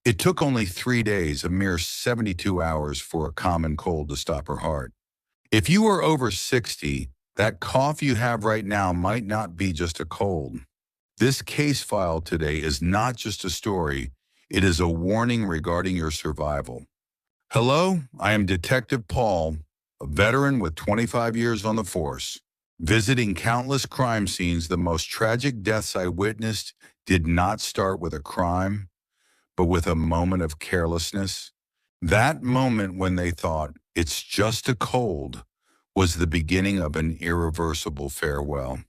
It took only 3 days, a mere 72 hours, for a common cold to stop her heart. If you are over 60, that cough you have right now might not be just a cold. This case file today is not just a story, it is a warning regarding your survival. Hello, I am Detective Paul, a veteran with 25 years on the force. Visiting countless crime scenes, the most tragic deaths I witnessed did not start with a crime, but with a moment of carelessness. That moment when they thought, it's just a cold, was the beginning of an irreversible farewell.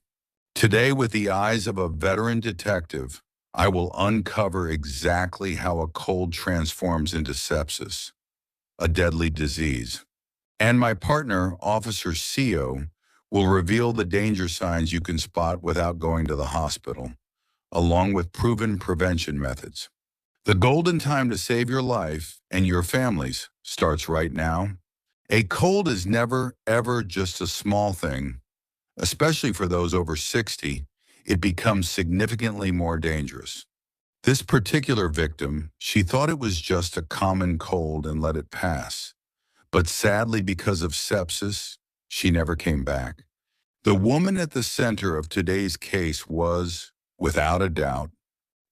Today, with the eyes of a veteran detective, I will uncover exactly how a cold transforms into sepsis, a deadly disease. And my partner, Officer CO, will reveal the danger signs you can spot without going to the hospital, along with proven prevention methods. The golden time to save your life and your family's starts right now. A cold is never, ever just a small thing. Especially for those over 60, it becomes significantly more dangerous. This particular victim, she thought it was just a common cold and let it pass. But sadly, because of sepsis, she never came back. The woman at the center of today's case was, without a doubt,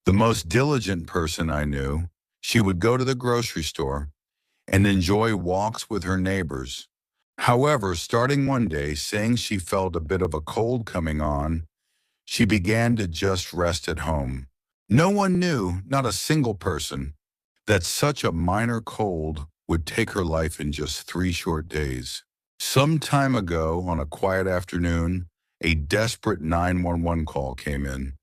the most diligent person I knew. She would go to the grocery store and enjoy walks with her neighbors. However, starting one day, saying she felt a bit of a cold coming on, she began to just rest at home. No one knew, not a single person, that such a minor cold would take her life in just 3 short days. Some time ago, on a quiet afternoon, a desperate 911 call came in.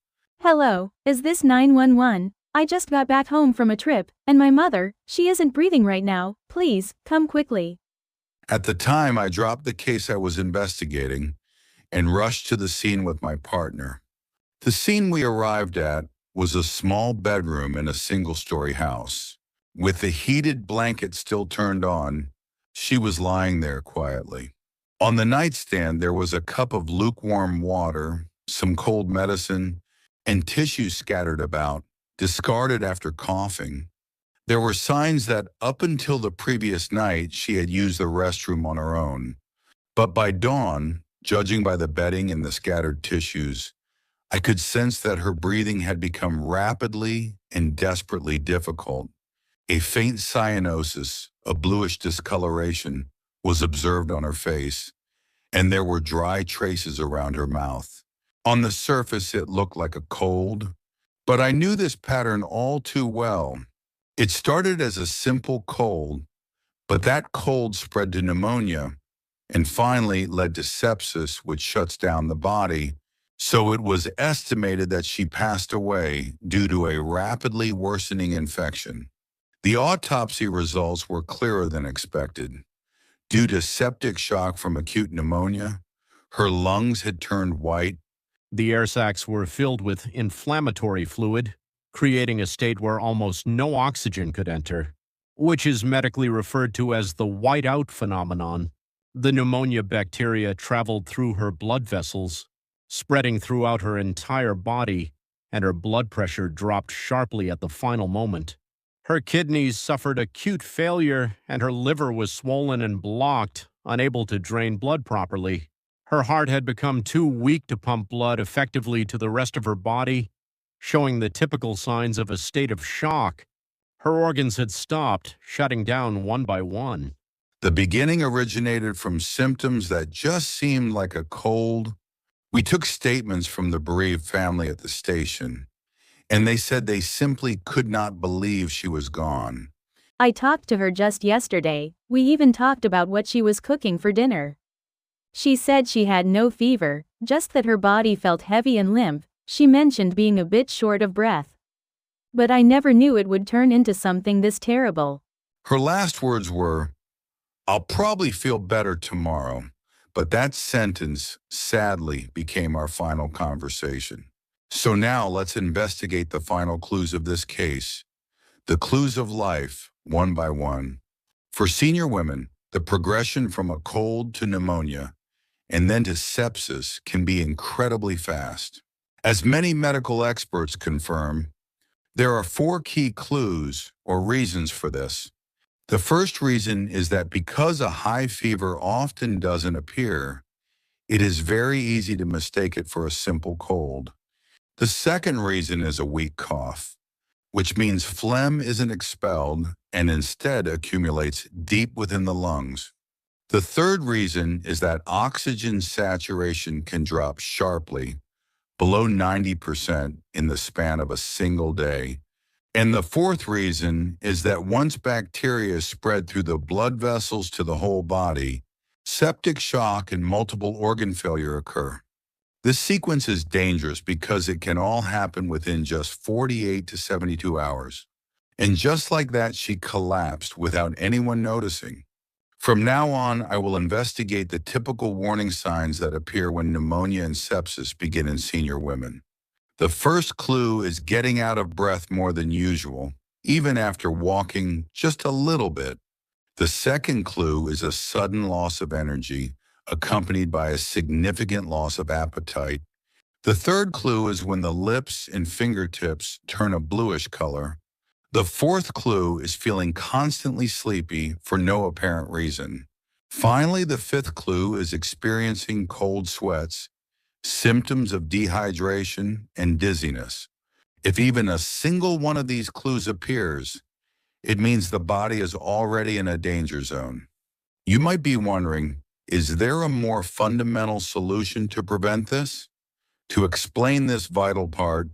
Hello, is this 911? I just got back home from a trip, and my mother, she isn't breathing right now. Please, come quickly. At the time, I dropped the case I was investigating and rushed to the scene with my partner. The scene we arrived at was a small bedroom in a single-story house. With the heated blanket still turned on, she was lying there quietly. On the nightstand, there was a cup of lukewarm water, some cold medicine, and tissues scattered about, discarded after coughing. There were signs that up until the previous night, she had used the restroom on her own. But by dawn, judging by the bedding and the scattered tissues, I could sense that her breathing had become rapidly and desperately difficult. A faint cyanosis, a bluish discoloration, was observed on her face, and there were dry traces around her mouth. On the surface, it looked like a cold, but I knew this pattern all too well. It started as a simple cold, but that cold spread to pneumonia and finally led to sepsis, which shuts down the body. So it was estimated that she passed away due to a rapidly worsening infection. The autopsy results were clearer than expected. Due to septic shock from acute pneumonia, her lungs had turned white. The air sacs were filled with inflammatory fluid, creating a state where almost no oxygen could enter, which is medically referred to as the whiteout phenomenon. The pneumonia bacteria traveled through her blood vessels, spreading throughout her entire body, and her blood pressure dropped sharply at the final moment. Her kidneys suffered acute failure, and her liver was swollen and blocked, unable to drain blood properly. Her heart had become too weak to pump blood effectively to the rest of her body, showing the typical signs of a state of shock. Her organs had stopped, shutting down one by one. The beginning originated from symptoms that just seemed like a cold. We took statements from the bereaved family at the station, and they said they simply could not believe she was gone. I talked to her just yesterday. We even talked about what she was cooking for dinner. She said she had no fever, just that her body felt heavy and limp. She mentioned being a bit short of breath. But I never knew it would turn into something this terrible. Her last words were, "I'll probably feel better tomorrow." But that sentence, sadly, became our final conversation. So now let's investigate the final clues of this case. The clues of life, one by one. For senior women, the progression from a cold to pneumonia and then to sepsis can be incredibly fast. As many medical experts confirm, There are four key clues or reasons for this. The first reason is that because a high fever often doesn't appear, it is very easy to mistake it for a simple cold. The second reason is a weak cough, which means phlegm isn't expelled and instead accumulates deep within the lungs. The third reason is that oxygen saturation can drop sharply, below 90% in the span of a single day. And the fourth reason is that once bacteria spread through the blood vessels to the whole body, septic shock and multiple organ failure occur. This sequence is dangerous because it can all happen within just 48 to 72 hours. And just like that, she collapsed without anyone noticing. From now on, I will investigate the typical warning signs that appear when pneumonia and sepsis begin in senior women. The first clue is getting out of breath more than usual, even after walking just a little bit. The second clue is a sudden loss of energy, accompanied by a significant loss of appetite. The third clue is when the lips and fingertips turn a bluish color. The fourth clue is feeling constantly sleepy for no apparent reason. Finally, the fifth clue is experiencing cold sweats, symptoms of dehydration, and dizziness. If even a single one of these clues appears, it means the body is already in a danger zone. You might be wondering, is there a more fundamental solution to prevent this? To explain this vital part,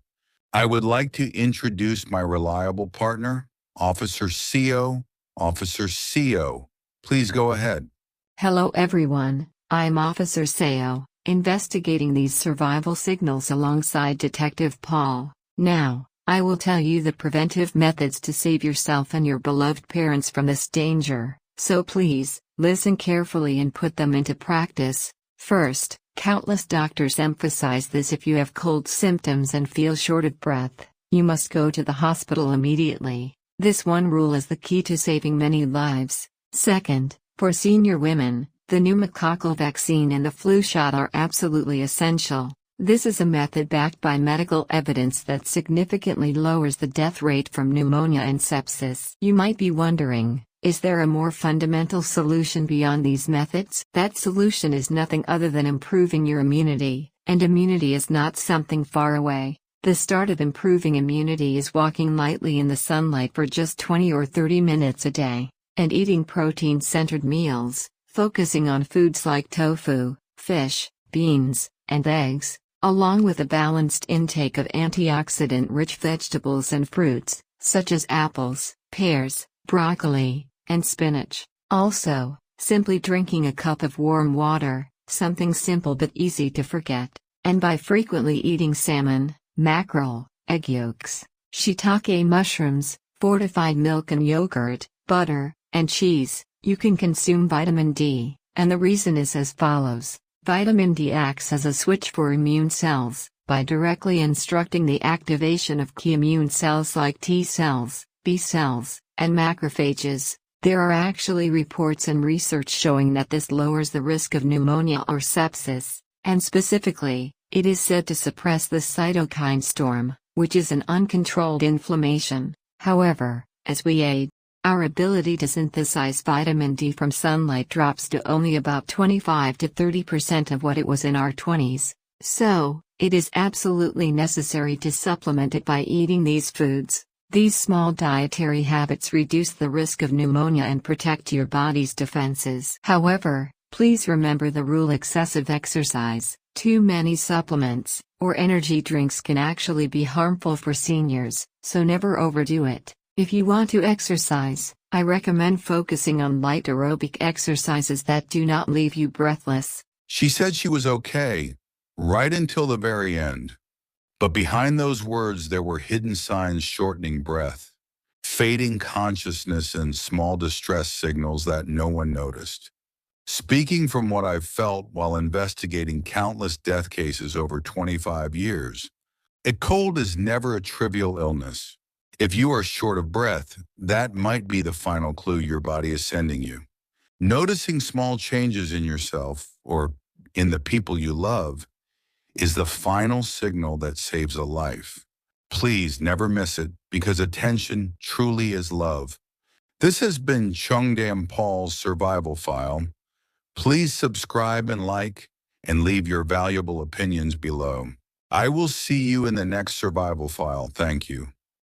I would like to introduce my reliable partner, Officer CO. Officer CO, please go ahead. Hello everyone, I'm Officer Sao, investigating these survival signals alongside Detective Paul. Now, I will tell you the preventive methods to save yourself and your beloved parents from this danger, so please, listen carefully and put them into practice. First, countless doctors emphasize this: if you have cold symptoms and feel short of breath, you must go to the hospital immediately. This one rule is the key to saving many lives. Second, for senior women, the pneumococcal vaccine and the flu shot are absolutely essential. This is a method backed by medical evidence that significantly lowers the death rate from pneumonia and sepsis. You might be wondering, is there a more fundamental solution beyond these methods? That solution is nothing other than improving your immunity, and immunity is not something far away. The start of improving immunity is walking lightly in the sunlight for just 20 or 30 minutes a day, and eating protein-centered meals, focusing on foods like tofu, fish, beans, and eggs, along with a balanced intake of antioxidant-rich vegetables and fruits, such as apples, pears, broccoli, and spinach. Also, simply drinking a cup of warm water, something simple but easy to forget, and by frequently eating salmon, mackerel, egg yolks, shiitake mushrooms, fortified milk and yogurt, butter, and cheese, you can consume vitamin D, and the reason is as follows. Vitamin D acts as a switch for immune cells, by directly instructing the activation of key immune cells like T cells, B cells, and macrophages. There are actually reports and research showing that this lowers the risk of pneumonia or sepsis, and specifically, it is said to suppress the cytokine storm, which is an uncontrolled inflammation. However, as we age, our ability to synthesize vitamin D from sunlight drops to only about 25 to 30% of what it was in our 20s. So, it is absolutely necessary to supplement it by eating these foods. These small dietary habits reduce the risk of pneumonia and protect your body's defenses. However, please remember the rule: excessive exercise, too many supplements, or energy drinks can actually be harmful for seniors, so never overdo it. If you want to exercise, I recommend focusing on light aerobic exercises that do not leave you breathless. She said she was okay, right until the very end. But behind those words, there were hidden signs: shortening breath, fading consciousness, and small distress signals that no one noticed. Speaking from what I've felt while investigating countless death cases over 25 years, a cold is never a trivial illness. If you are short of breath, that might be the final clue your body is sending you. Noticing small changes in yourself, or in the people you love, is the final signal that saves a life. Please never miss it, because attention truly is love. This has been Chungdam Paul's Survival File. Please subscribe and like, and leave your valuable opinions below. I will see you in the next Survival File. Thank you.